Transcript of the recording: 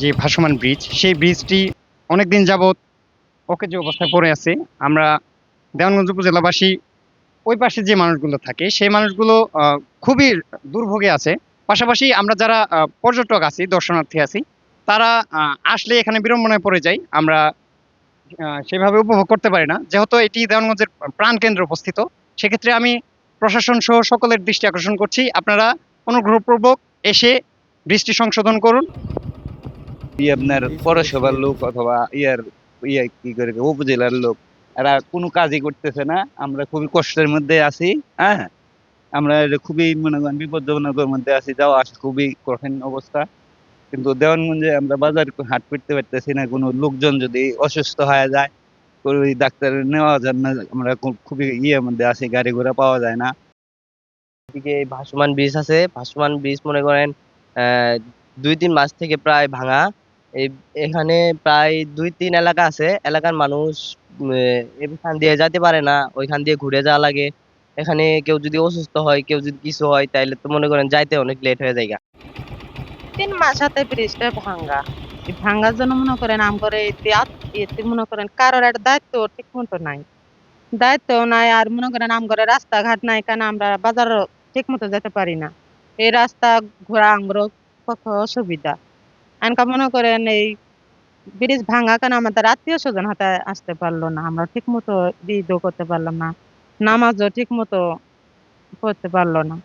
যে ভাসমান ব্রিজ, সেই ব্রিজটি অনেকদিন যাবৎ অকেজো অবস্থায় পড়ে আছে। আমরা দেওয়ানগঞ্জ উপজেলাবাসী ওই পাশে যে মানুষগুলো থাকে সেই মানুষগুলো খুবই দুর্ভোগে আছে। পাশাপাশি আমরা যারা পর্যটক আছি, দর্শনার্থী আছি, তারা আসলে এখানে বিড়ম্বনায় পড়ে যাই। আমরা সেভাবে উপভোগ করতে পারি না। যেহেতু এটি দেওয়ানগঞ্জের প্রাণকেন্দ্রে অবস্থিত, সেক্ষেত্রে আমি প্রশাসন সহ সকলের দৃষ্টি আকর্ষণ করছি। আপনারা অনুগ্রহপূর্বক এসে ব্রিজটি সংশোধন করুন। আপনার পৌরসভার লোক অথবা কি করে উপজেলার লোক, এরা কোনো কাজই করতেছে না। আমরা খুবই কষ্টের মধ্যে আছি। হ্যাঁ, আমরা খুবই মনে করেন বিপজ্জনকের মধ্যে আছি, যাওয়া আসা খুবই কঠিন অবস্থা। কিন্তু দেওয়ানগঞ্জে আমরা বাজার হাট করতে পারতেছি না। কোনো লোকজন যদি অসুস্থ হয়ে যায়, ওই ডাক্তার নেওয়া যায় না। আমরা খুবই মধ্যে আছি, গাড়ি ঘোড়া পাওয়া যায় না। এদিকে এই ভাসমান ব্রিজ আছে, ভাসমান ব্রিজ মনে করেন 2-3 মাস থেকে প্রায় ভাঙা। এই এখানে প্রায় 2-3 এলাকা আছে, এলাকার মানুষ এখান দিয়ে যেতে পারে না, ওইখান দিয়ে ঘুরে যাওয়া লাগে। এখানে কেউ যদি অসুস্থ হয়, কেউ যদি কিছু হয়, তাইলে তো মনে করেন যাইতে অনেক লেট হয়ে যায়। 3 মাস হাতে ব্রিজটা ভাঙ্গা। এই ভাঙ্গার জন্য মনে করেন আমগরে এতে মনে করেন কারোর একটা দায়িত্ব ঠিক মতো নাই। দায়িত্ব নাই, আর মনে করেন আমগরে রাস্তাঘাট নাই, কারণ আমরা বাজার ঠিক মতো যেতে পারি না। এই রাস্তা ঘোরা আমগর পক্ষে অসুবিধা। এনকা মনে করেন এই ব্রিজ ভাঙা কেন আমাদের আত্মীয় স্বজন হাতে আসতে পারলো না, আমরা ঠিক মতো ঈদও করতে পারলাম না, নামাজও ঠিক মতো করতে পারলো না।